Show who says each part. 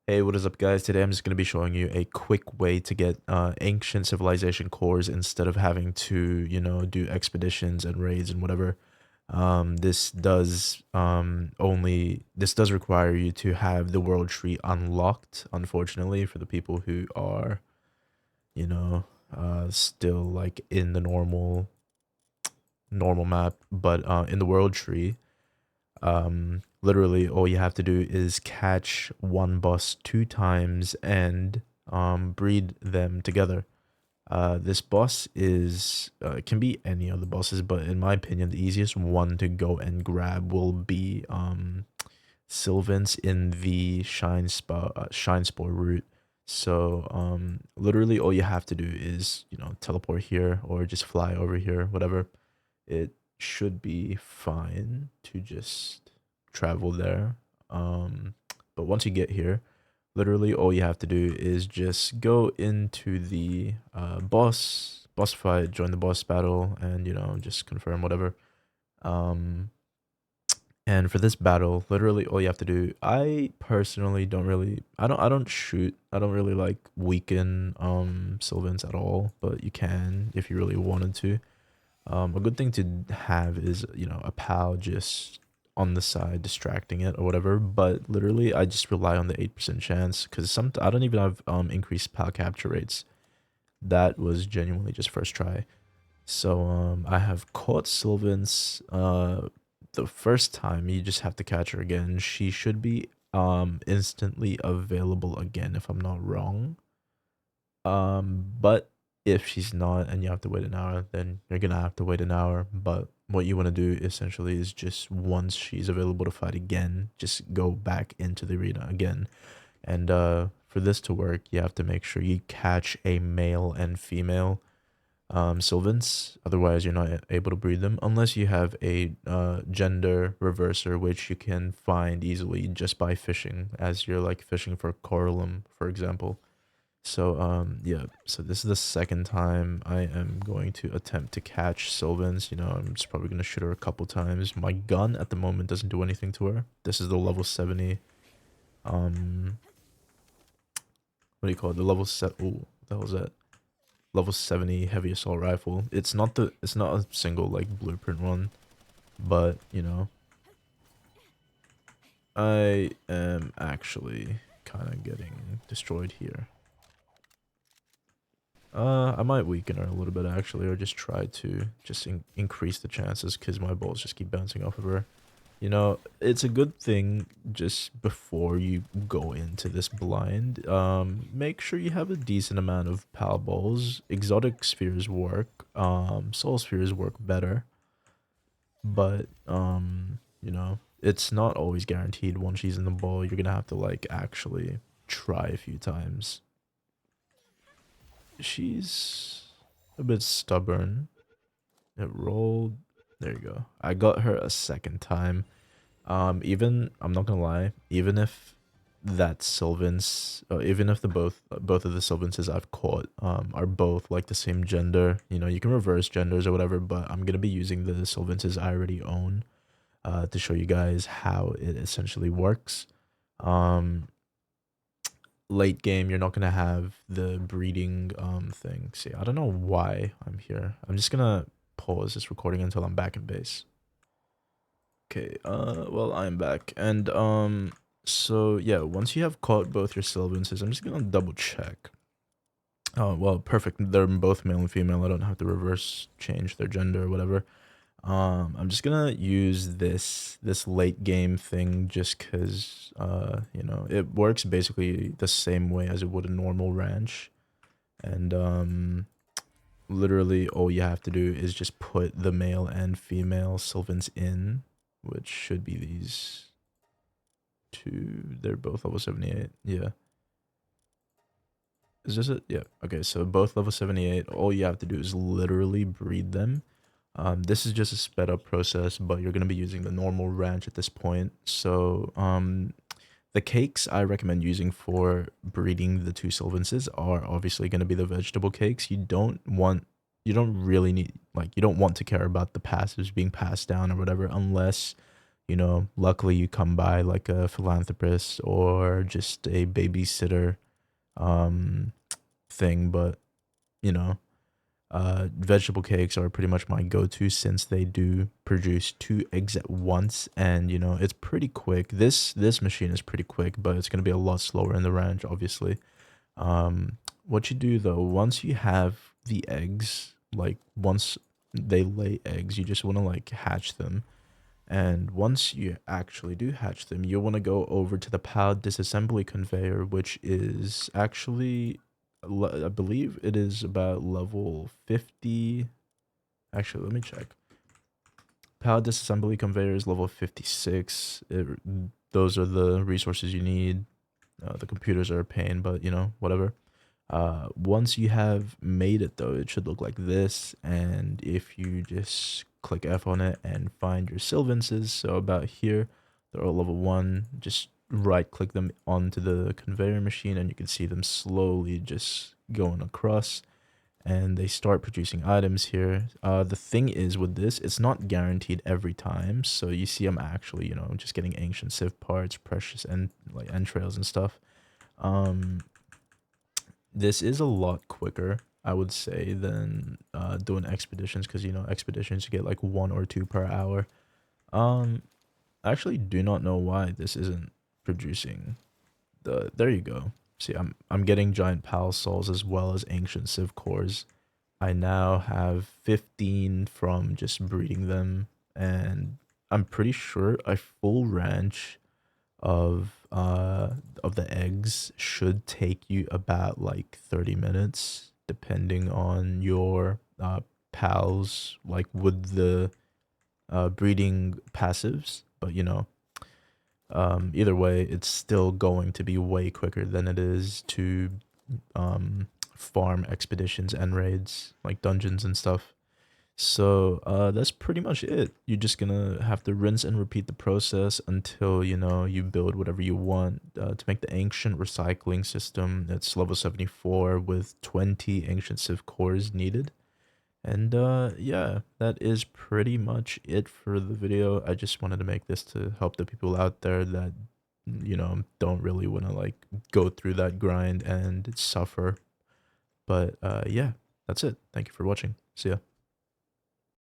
Speaker 1: Hey, what is up, guys? Today I'm just going to be showing you a quick way to get ancient civilization cores instead of having to, do expeditions and raids and whatever. This does require you to have the world tree unlocked, unfortunately, for the people who are, you know, still like in the normal map, but in the world tree. Literally all you have to do is catch one boss two times and breed them together. This boss is can be any of the bosses, but in my opinion, the easiest one to go and grab will be Sylvans in the Shine Spore route. So literally all you have to do is teleport here or just fly over here, whatever. It should be fine to just travel there. Um, but once you get here, literally all you have to do is just go into the boss fight, join the boss battle, and just confirm whatever. Um, and for this battle, literally all you have to do, I personally don't really, I don't shoot, I don't really like weaken Sylvans at all, but you can if you really wanted to. A good thing to have is, a pal just on the side distracting it or whatever. But literally, I just rely on the 8% chance because I don't even have increased pal capture rates. That was genuinely just first try. So I have caught Sylvans. The first time you just have to catch her again. She should be instantly available again if I'm not wrong. But if she's not and you have to wait an hour, then you're gonna have to wait an hour. But what you want to do essentially is just once she's available to fight again, just go back into the arena again. And for this to work, you have to make sure you catch a male and female Sylvans. Otherwise, you're not able to breed them unless you have a gender reverser, which you can find easily just by fishing, as you're like fishing for Coralum, for example. So yeah, so this is the second time I am going to attempt to catch Sylvans. I'm just probably gonna shoot her a couple times. My gun at the moment doesn't do anything to her. This is the level 70. Um what do you call it? The level set oh, what the hell is that? Level 70 heavy assault rifle. It's not a single like blueprint one, but I am actually kinda getting destroyed here. I might weaken her a little bit actually, or just try to just increase the chances because my balls just keep bouncing off of her. It's a good thing just before you go into this blind. Make sure you have a decent amount of pal balls. Exotic spheres work. Soul spheres work better, but it's not always guaranteed. Once she's in the ball, you're gonna have to like actually try a few times. She's a bit stubborn. It rolled. There you go. I got her a second time. Even I'm not gonna lie. Even if that Sylvans, even if the both of the Sylvanses I've caught are both like the same gender, you can reverse genders or whatever. But I'm gonna be using the Sylvanses I already own, to show you guys how it essentially works. Um, Late game you're not gonna have the breeding thing. See, I don't know why I'm here. I'm just gonna pause this recording until I'm back in base. Okay, well, I'm back. And so yeah, once you have caught both your Sylvanses, I'm just gonna double check. Oh well, perfect, they're both male and female. I don't have to reverse change their gender or whatever. I'm just gonna use this late game thing just because it works basically the same way as it would a normal ranch. And literally all you have to do is just put the male and female Sylvans in, which should be these two. They're both level 78. Yeah. Is this it? Yeah. Okay, so both level 78. All you have to do is literally breed them. This is just a sped up process, but you're going to be using the normal ranch at this point. So the cakes I recommend using for breeding the two Sylvanses are obviously going to be the vegetable cakes. You don't really need, like, you don't want to care about the passives being passed down or whatever unless you know, luckily you come by like a philanthropist or just a babysitter um thing. But you know, vegetable cakes are pretty much my go-to since they do produce 2 eggs at once, and you know it's pretty quick. This machine is pretty quick, but it's gonna be a lot slower in the ranch, obviously. What you do though, once you have the eggs, like once they lay eggs, you just want to like hatch them. And once you actually do hatch them, you'll want to go over to the pallet disassembly conveyor, which is actually, I believe it is about level 50. Actually, let me check. Pallet disassembly conveyor is level 56. Those are the resources you need. The computers are a pain, but you know, whatever. Once you have made it though, it should look like this. And if you just click F on it and find your sylvances, so about here, they're all level 1. Just right click them onto the conveyor machine and you can see them slowly just going across, and they start producing items here. The thing is with this, it's not guaranteed every time. So you see I'm actually, you know, just getting ancient civ parts, precious, and like entrails and stuff. Um, this is a lot quicker, I would say, than doing expeditions, because you know expeditions you get like 1 or 2 per hour. Um, I actually do not know why this isn't producing the. There you go. See, I'm getting giant pal souls as well as ancient civ cores. I now have 15 from just breeding them, and I'm pretty sure a full ranch of the eggs should take you about like 30 minutes, depending on your pals, like with the breeding passives. But you know, either way, it's still going to be way quicker than it is to farm expeditions and raids, like dungeons and stuff. So that's pretty much it. You're just gonna have to rinse and repeat the process until you know you build whatever you want. To make the ancient recycling system, it's level 74 with 20 ancient civ cores needed. And yeah, that is pretty much it for the video. I just wanted to make this to help the people out there that, you know, don't really want to like go through that grind and suffer. But yeah, that's it. Thank you for watching. See ya.